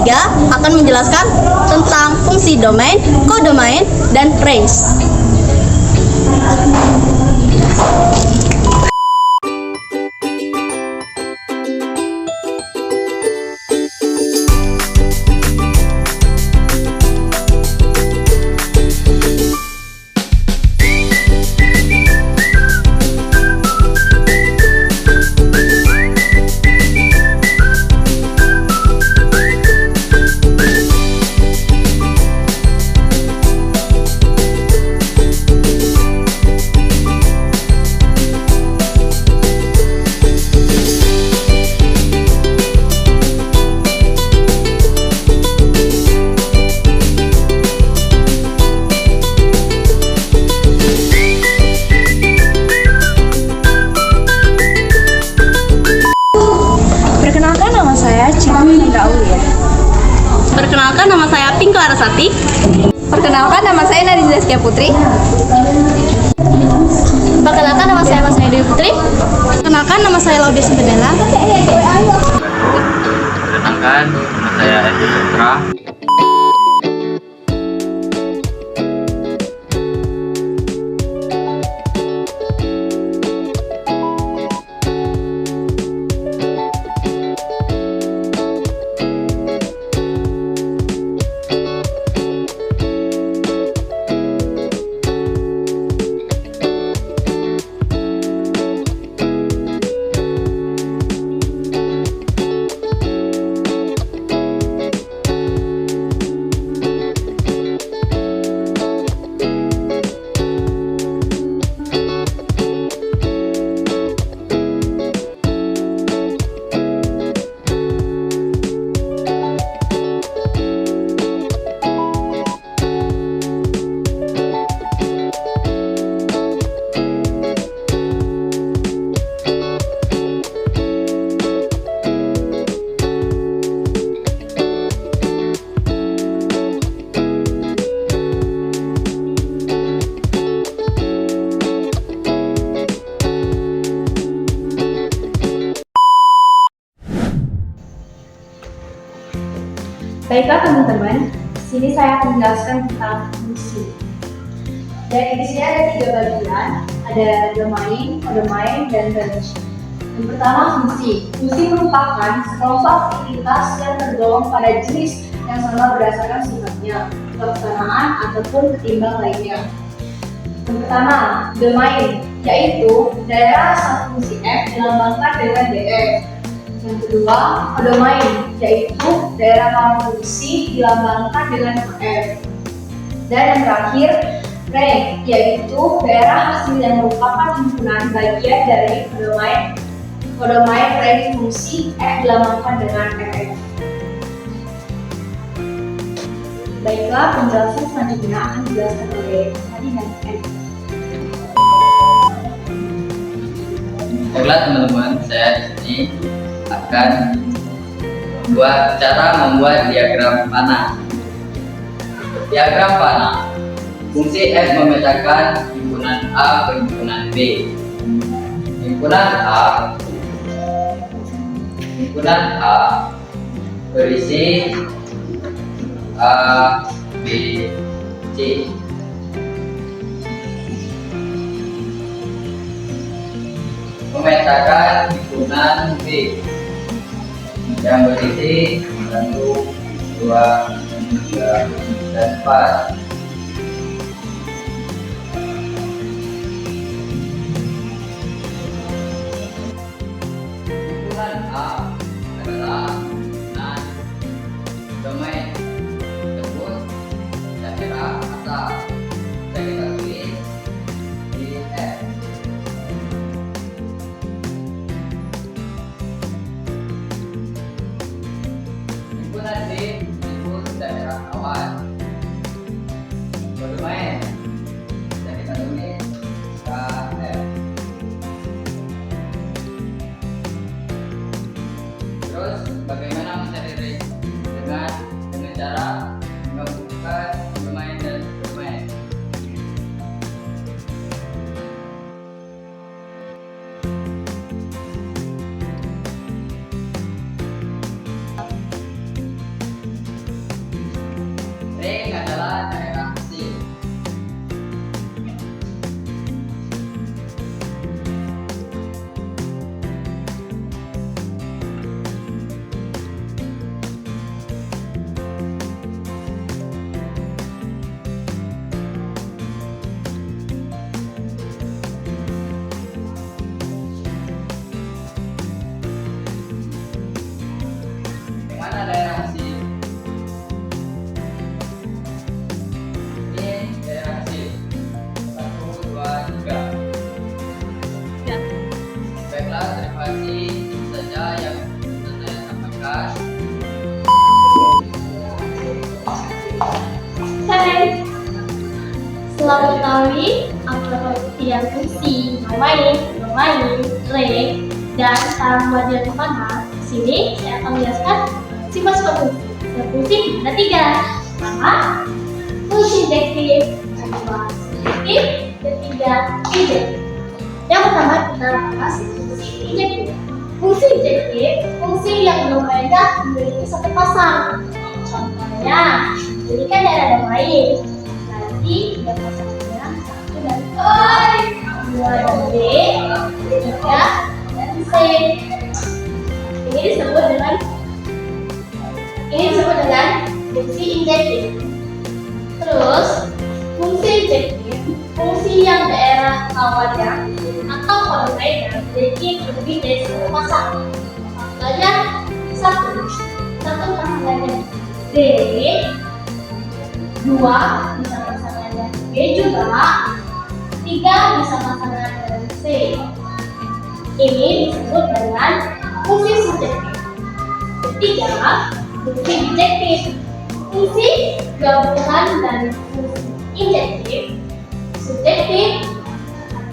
ketiga akan menjelaskan tentang fungsi domain, kodomain, dan range. Perkenalkan, nama saya Pink Larasati. Perkenalkan, nama saya Nadiza Zaskia Putri. Perkenalkan, nama saya Mas Dewi Putri. Perkenalkan, nama saya Laudia Sintebella. Perkenalkan, nama saya Edi Putra. Baiklah teman-teman, sini saya akan menjelaskan tentang fungsi. Dan di sini ada 3 bagian, ada domain, kodomain, dan range. Yang pertama fungsi. Fungsi merupakan sekelompok aktivitas yang tergolong pada jenis yang sama berdasarkan sifatnya, pelaksanaan ataupun ketimbang lainnya. Yang pertama, domain, yaitu daerah asal fungsi f dilambangkan dengan df. Yang kedua, kodomain, yaitu daerah kawan fungsi dilambangkan dengan f. Dan yang terakhir, range, yaitu daerah hasil yang merupakan himpunan bagian dari kodomain range fungsi f dilambangkan dengan f. Baiklah, penjelasan selanjutnya akan dijelaskan oleh Hadi dan N. Baiklah teman-teman, saya di sini akan membuat cara membuat diagram panah. Diagram panah. Fungsi f memetakan himpunan A ke himpunan B. Himpunan A berisi A, B, C. Memetakan himpunan B yang berisi 1, 2, 3, dan 4. Himpunan A adalah himpunan domain tersebut daerah asal. Kita tulis di F. Himpunan B disebut daerah kawan. Setelah mengetahui apa pengertian fungsi domain, range, dan cara membuat panah, di sini saya akan menjelaskan sifat-sifat fungsi. Dan fungsi ada 3. Pertama, fungsi injektif, kedua subjektif, ketiga injektif. Yang pertama kita bahas fungsi injektif. Fungsi injektif, fungsi yang domainnya memiliki satu pasang. Contohnya, ini kan daerah domain. Nanti ada pasangnya 1 dan 2 dan B, 3 dan C. Ini disebut dengan fungsi injektif. Terus, fungsi injektif, fungsi yang daerah kawannya atau domainnya memiliki lebih dari satu pasang. Contohnya, satu pasangannya D, 2 bisa pasangannya B juga, 3 bisa pasangannya C. Ini disebut dengan fungsi subjektif. Ketiga, fungsi injektif. Fungsi gabungan dari fungsi injektif, subjektif,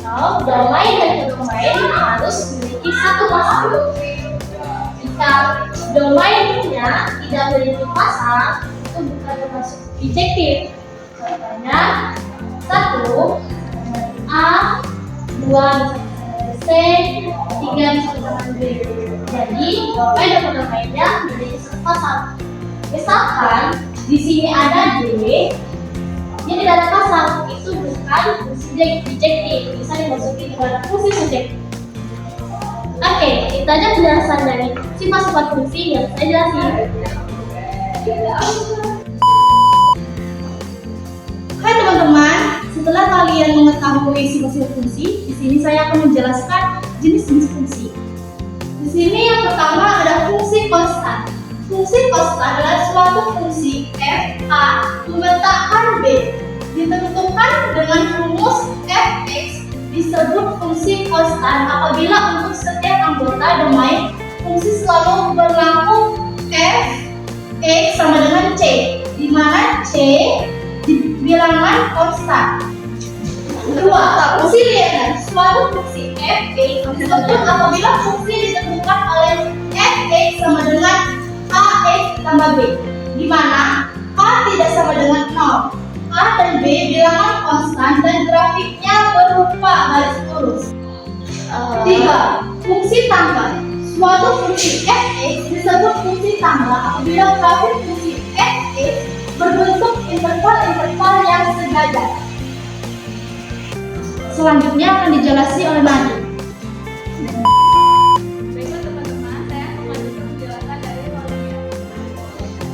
atau domain dan domain harus memiliki satu pasang. Jika domainnya tidak memiliki pasang, itu bukan termasuk injektif. Contohnya 1 A, 2 bisa dengan C, 3 bisa dengan B. Jadi domain dan domainnya memiliki satu pasang. Misalkan di sini ada D, ini tidak ada pasang, itu bukan fungsi injektif, bisa dimasuki kepada fungsi subjektif. Oke, kita aja penjelasan dari sifat-sifat fungsi yang saya jelasin. Hai teman-teman, setelah kalian mengetahui sifat-sifat fungsi, di sini saya akan menjelaskan jenis-jenis fungsi. Di sini yang pertama ada fungsi konstan. Fungsi konstan adalah suatu fungsi f a memetakan b ditentukan dengan rumus fx, disebut fungsi konstan apabila untuk setiap anggota domain fungsi selalu berlaku f(x) sama dengan c, di mana c bilangan konstan. Kedua, fungsi linear. Suatu fungsi f(x) disebut apabila fungsi ditentukan oleh f(x) sama dengan ax tambah b, di mana a tidak sama dengan 0. A dan B bilangan konstan dan grafiknya berupa garis lurus. 3. Fungsi tambah. Suatu fungsi f(x) disebut fungsi tambah apabila grafik fungsi f(x) berbentuk interval-interval yang sejajar. Selanjutnya akan dijelaskan oleh Nadia. Baiklah teman-teman, saya akan melanjutkan penjelasan dari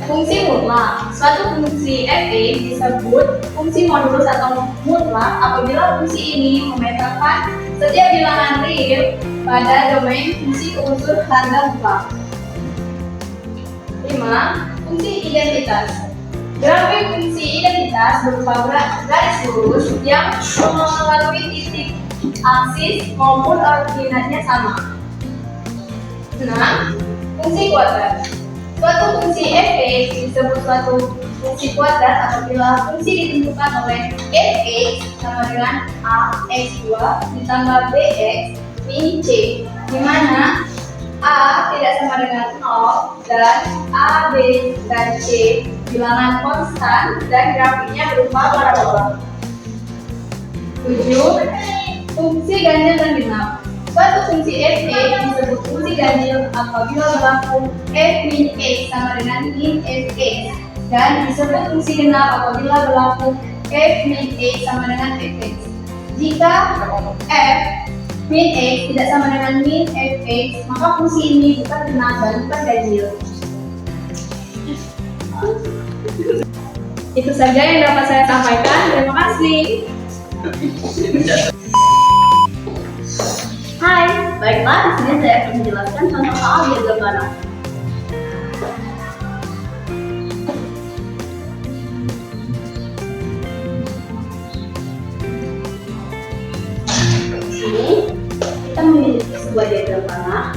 fungsi mutlak. Suatu fungsi f(x) disebut fungsi modulus atau mutlak apabila fungsi ini memetakan setiap bilangan real pada domain fungsi unsur harga mutlak. 5. Fungsi identitas. Grafik fungsi identitas berupa garis lurus yang melalui titik aksis maupun ordinatnya sama. 6. Fungsi kuadrat. Suatu fungsi f(x) disebut suatu fungsi kuadrat apabila fungsi ditentukan oleh f(x) sama dengan ax2 ditambah bx min c, di mana a tidak sama dengan 0 dan a, b, dan c bilangan konstan dan grafiknya berupa parabola. 7. Fungsi ganjil dan genap. Suatu fungsi f(x) disebut fungsi ganjil apabila berlaku f min x sama dengan min fx, dan disebut fungsi genap apabila berlaku f min x sama dengan fx. Jika f min x tidak sama dengan min fx, maka fungsi ini bukan genap dan bukan ganjil. Itu saja yang dapat saya sampaikan. Terima kasih. Hai, baiklah di sini saya akan menjelaskan contoh soal diagram panah. Di sini kita memiliki sebuah diagram panah.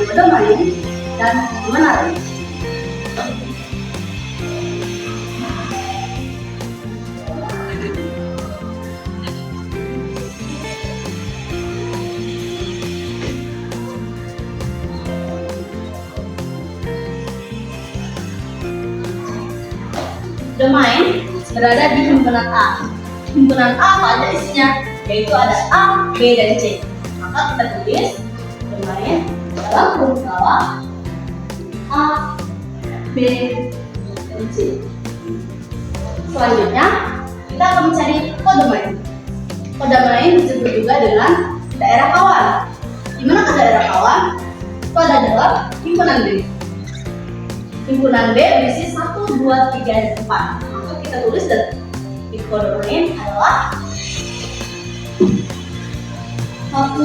kode main, dan menarik. Domain berada di himpunan A. Himpunan A apa aja isinya? Yaitu ada A, B, dan C. Maka kita tulis domain dalam kurung bawah A, B, dan C. Selanjutnya kita akan mencari kode main. Kode main disebut juga dengan daerah kawan. Di mana daerah kawan? Itu ada dalam himpunan B. Himpunan B berisi 1, 2, 3, dan 4. Maka kita tulis dan di kode main adalah 1,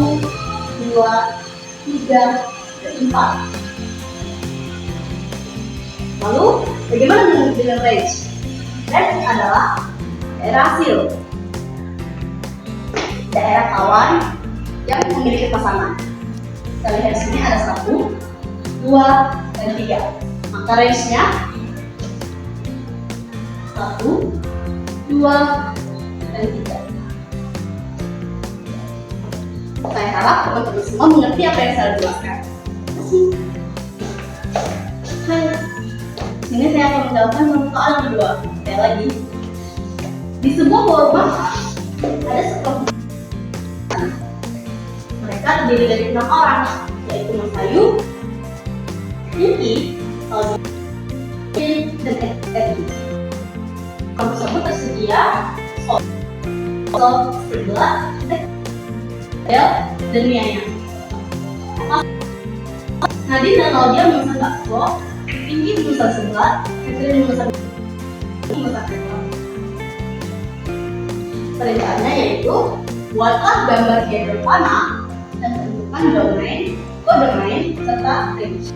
2, 3, dan 4. Lalu bagaimana dengan range? Range adalah daerah hasil, daerah kawan yang memiliki pasangan. Kita lihat sini ada 1, 2, dan 3. Maka range-nya 1, 2, dan 3. Saya harap teman-teman semua mengerti apa yang saya jelaskan. Hai, sini saya akan menjawabkan soal kedua. Sekali lagi, di sebuah rumah ada sekelompok. Mereka terdiri dari 6 orang, yaitu Mas Ayu, Niki, dan Edi. Kelompok tersebut tersedia sebelah dan Mianya. Nadine dan Laudia memesan bakso, Tinggi memesan sebelah, Catherine memesan sebelah. Perintahnya yaitu buatlah gambar diagram panah dan tentukan domain, kode domain, serta range.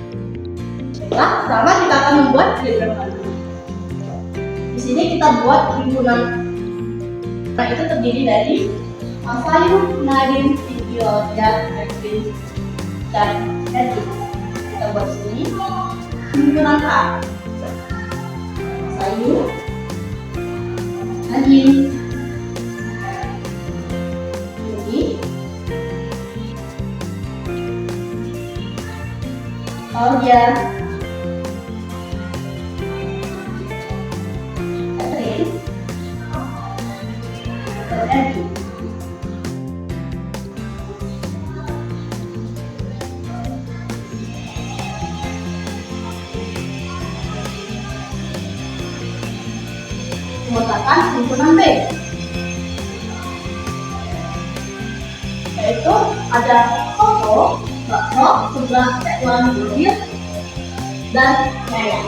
Baiklah, pertama kita akan membuat diagram panah. Di sini kita buat himpunan. Nah, itu terdiri dari Mas Ayu, Nadine, Tinggi, Laudia, Catherine, dan Edi. Kita buat sini himpunan A. Mas Ayu, Nadine, Tinggi, Laudia, Catherine, dan Edi. Memetakan himpunan B, yaitu ada Koko, bakso, sebelah tekwan mobil, dan Yaya.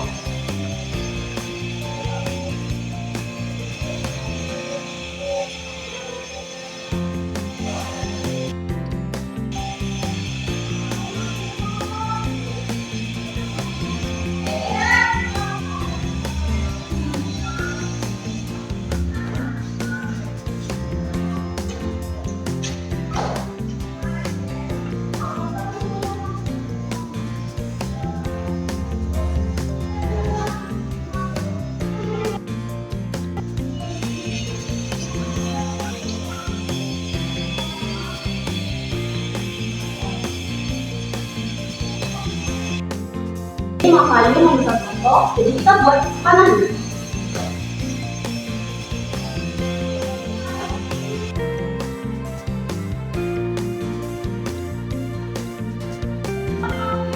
Ini Mas Ayu memesan foto, jadi kita buat panahnya.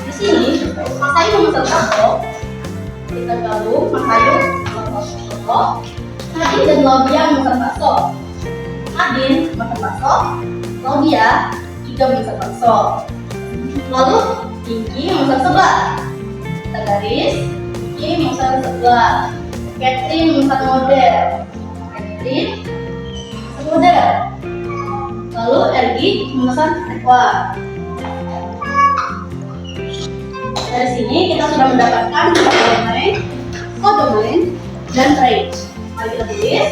Di sini Mas Ayu memesan foto, kita gabung Mas Ayu memesan foto, Nadine dan Laudia memesan bakso. Nadine memesan bakso, Laudia juga memesan bakso. Lalu Tinggi memesan sebelah. Kita garis, ini memesan sebelah. Catherine memesan model. Catherine memesan model. Lalu Ergi memesan ekor. Dari sini kita sudah mendapatkan domain, kode domain, dan range. Mari kita tulis.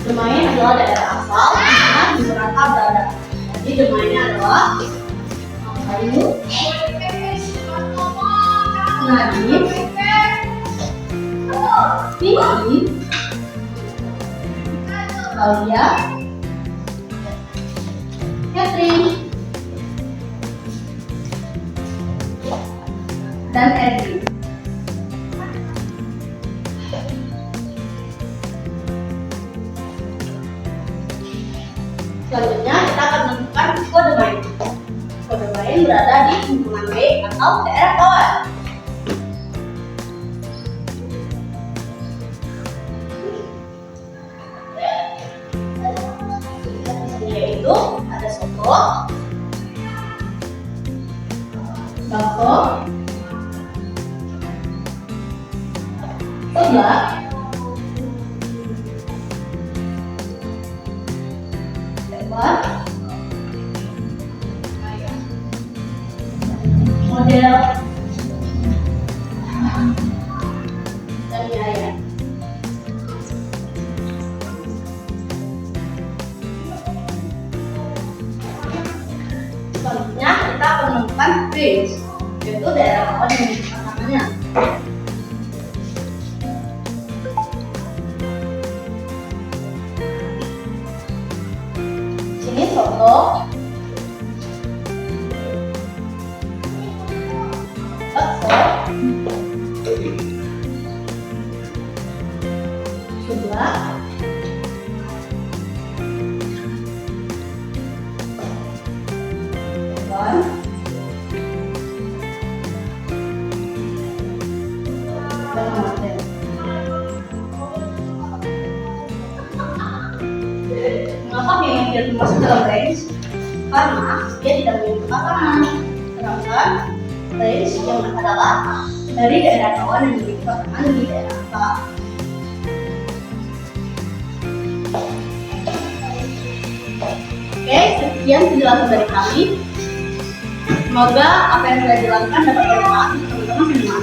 Domain adalah daerah asal di mana ibu rata berada. Jadi domainnya adalah Ayu, Nadine, Vicky, Claudia, Catherine, dan Edwin. Selanjutnya kita akan menentukan kode main. Kode main berada di hubungan B atau daerah kawan. Yaitu ada soto, bakso, seblak, lebar, model, dan mie ayam. Selanjutnya kita akan menemukan range, yaitu daerah kawan yang memiliki pasangannya. Sini soto, bakso, seblak, lebar, dan model. Mengapa mie yang tidak termasuk dalam range? Karena dia tidak memiliki pasangan. Sedangkan range yang adalah dari daerah kawan yang memiliki pasangan di daerah asal. Oke, sekian penjelasan dari kami. Semoga apa yang sudah dijelaskan dapat bermanfaat untuk teman-teman semua.